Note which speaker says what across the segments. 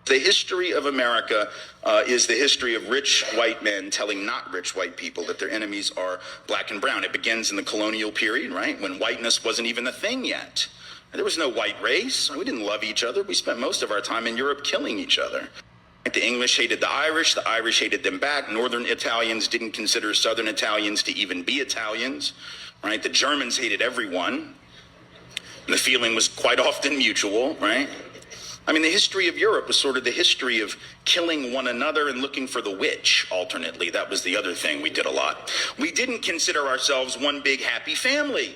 Speaker 1: The history of America is the history of rich white men telling not rich white people that their enemies are black and brown. It begins in the colonial period, right, when whiteness wasn't even a thing yet. There was no white race. We didn't love each other. We spent most of our time in Europe killing each other. The English hated the Irish hated them back. Northern Italians didn't consider Southern Italians to even be Italians, right? The Germans hated everyone. And the feeling was quite often mutual, right? I mean, the history of Europe was sort of the history of killing one another and looking for the witch, alternately. That was the other thing we did a lot. We didn't consider ourselves one big happy family.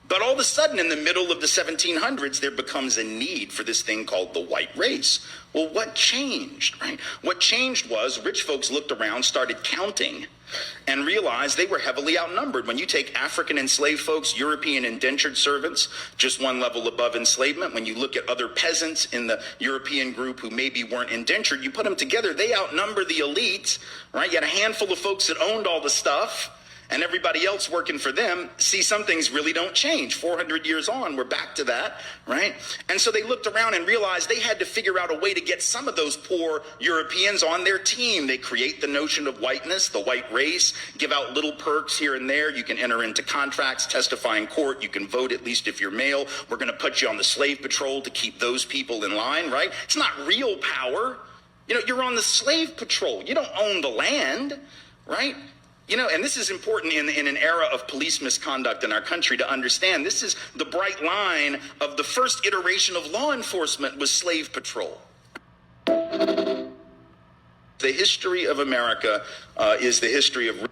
Speaker 1: But all of a sudden, in the middle of the 1700s, there becomes a need for this thing called the white race. Well, what changed, right? What changed was rich folks looked around, started counting, and realized they were heavily outnumbered. When you take African enslaved folks, European indentured servants, just one level above enslavement, when you look at other peasants in the European group who maybe weren't indentured, you put them together, they outnumber the elite, right? You had a handful of folks that owned all the stuff, and everybody else working for them. See, some things really don't change. 400 years on, we're back to that, right? And so they looked around and realized they had to figure out a way to get some of those poor Europeans on their team. They create the notion of whiteness, the white race, give out little perks here and there. You can enter into contracts, testify in court. You can vote, at least if you're male. We're going to put you on the slave patrol to keep those people in line, right? It's not real power. You know, you're on the slave patrol. You don't own the land, right? You know, and this is important in an era of police misconduct in our country to understand. This is the bright line of the first iteration of law enforcement was slave patrol. The history of America is the history of...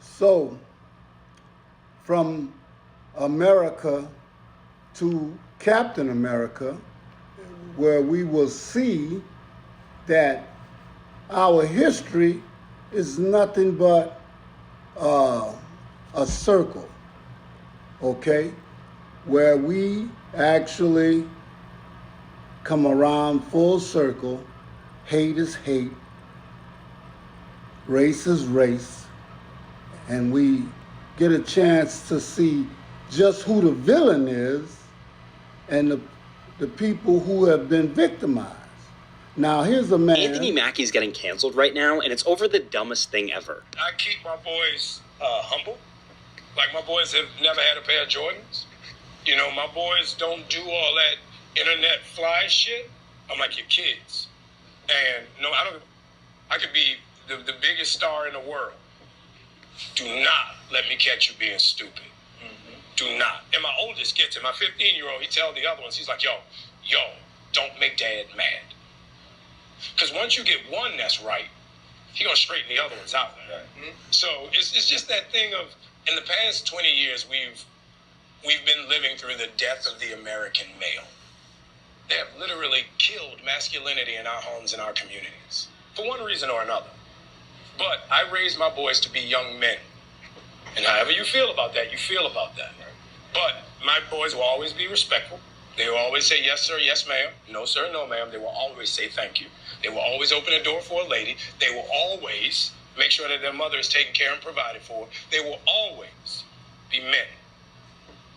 Speaker 2: So, from America to Captain America, where we will see that our history is nothing but a circle, okay, where we actually come around full circle. Hate is hate, race is race, and we get a chance to see just who the villain is and the people who have been victimized. Now, here's a man...
Speaker 3: Anthony Mackie's getting canceled right now, and it's over the dumbest thing ever.
Speaker 4: I keep my boys humble. Like, my boys have never had a pair of Jordans. You know, my boys don't do all that internet fly shit. I'm like your kids. And, no, I could be the biggest star in the world. Do not let me catch you being stupid. Mm-hmm. Do not. And my oldest gets it. My 15-year-old, he tells the other ones, he's like, yo, don't make dad mad. Because once you get one that's right, he's going to straighten the other ones out. Right. Mm-hmm. So it's just that thing of, in the past 20 years, we've been living through the death of the American male. They have literally killed masculinity in our homes and our communities, for one reason or another. But I raised my boys to be young men. And however you feel about that, you feel about that. Right. But my boys will always be respectful. They will always say, yes, sir, yes, ma'am. No, sir, no, ma'am. They will always say thank you. They will always open a door for a lady. They will always make sure that their mother is taken care and provided for. They will always be men.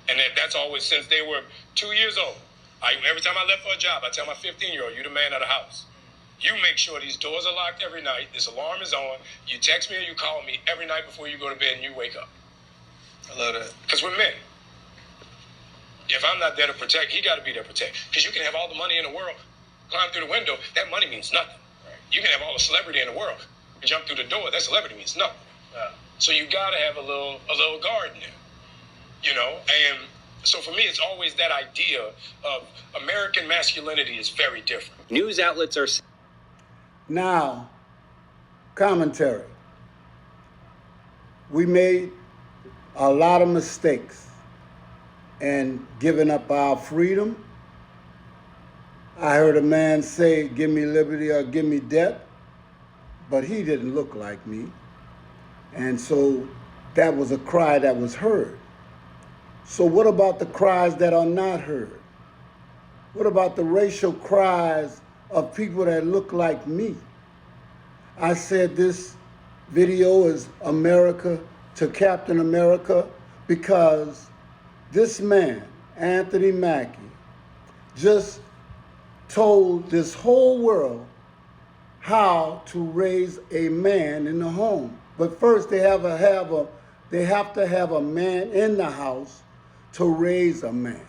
Speaker 4: And that's always since they were 2 years old. Every time I left for a job, I tell my 15-year-old, you're the man of the house. You make sure these doors are locked every night. This alarm is on. You text me or you call me every night before you go to bed and you wake up. I love that. Because we're men. If I'm not there to protect, he got to be there to protect. Because you can have all the money in the world, climb through the window, that money means nothing. Right. You can have all the celebrity in the world, and jump through the door, that celebrity means nothing. So you got to have a little guard in there, you know? And so for me, it's always that idea of American masculinity is very different.
Speaker 3: News outlets are...
Speaker 2: Now, commentary. We made a lot of mistakes and giving up our freedom. I heard a man say, give me liberty or give me death, but he didn't look like me. And so that was a cry that was heard. So what about the cries that are not heard? What about the racial cries of people that look like me? I said this video is America to Captain America because this man, Anthony Mackie, just told this whole world how to raise a man in the home. But first they have to have a man in the house to raise a man.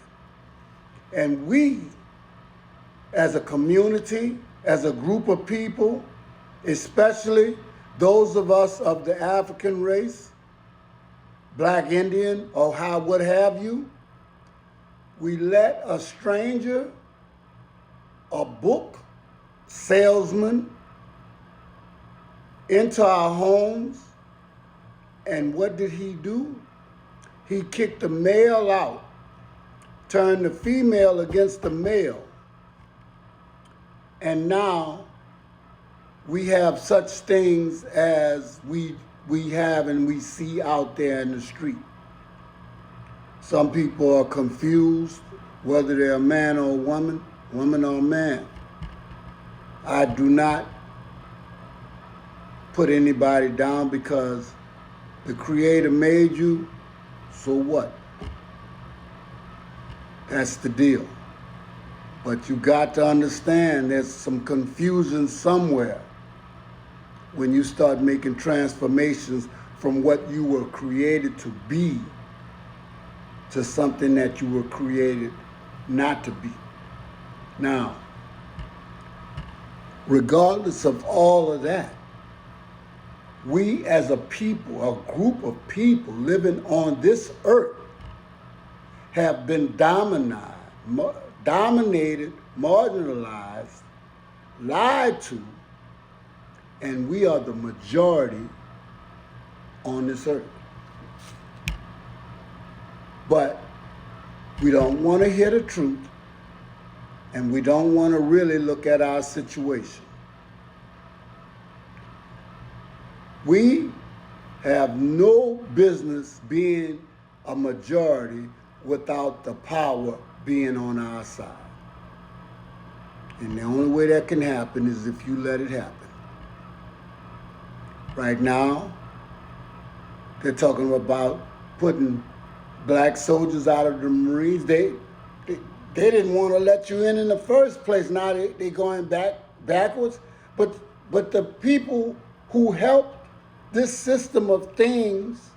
Speaker 2: And we, as a community, as a group of people, especially those of us of the African race, Black Indian, or what have you, we let a stranger, a book salesman, into our homes. And what did he do? He kicked the male out, turned the female against the male. And now we have such things as we have and we see out there in the street. Some people are confused whether they're a man or a woman or a man. I do not put anybody down because the Creator made you, so what? That's the deal. But you got to understand there's some confusion somewhere when you start making transformations from what you were created to be to something that you were created not to be. Now, regardless of all of that, we as a people, a group of people living on this earth, have been dominated, marginalized, lied to, and we are the majority on this earth. But we don't want to hear the truth, and we don't want to really look at our situation. We have no business being a majority without the power being on our side. And the only way that can happen is if you let it happen. Right now, they're talking about putting black soldiers out of the Marines. They didn't want to let you in the first place. Now they're going backwards. But the people who helped this system of things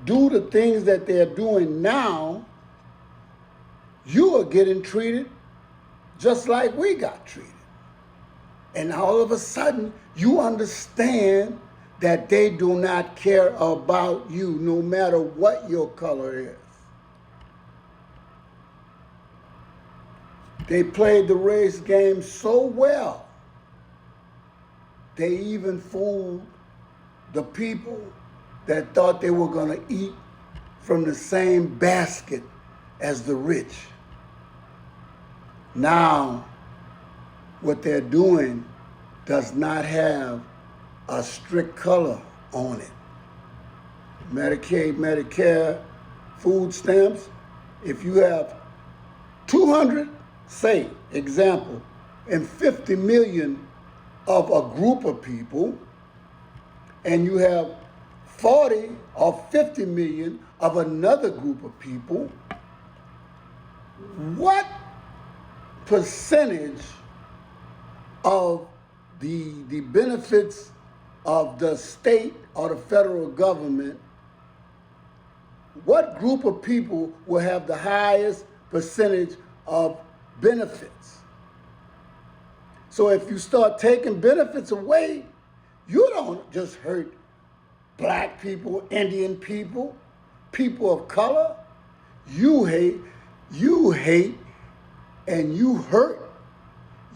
Speaker 2: do the things that they're doing now, you are getting treated just like we got treated. And all of a sudden, you understand that they do not care about you, no matter what your color is. They played the race game so well, they even fooled the people that thought they were going to eat from the same basket as the rich. Now, what they're doing does not have a strict color on it. Medicaid, Medicare, food stamps, if you have 200, say, example, and 50 million of a group of people, and you have 40 or 50 million of another group of people, what percentage of the benefits of the state or the federal government, what group of people will have the highest percentage of benefits? So if you start taking benefits away, you don't just hurt black people, Indian people, people of color. You hate, and you hurt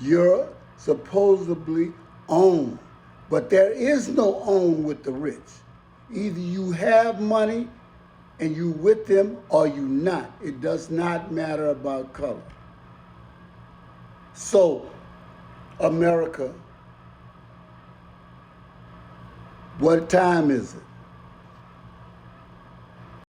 Speaker 2: your supposedly own. But there is no own with the rich. Either you have money and you with them or you not. It does not matter about color. So, America, what time is it?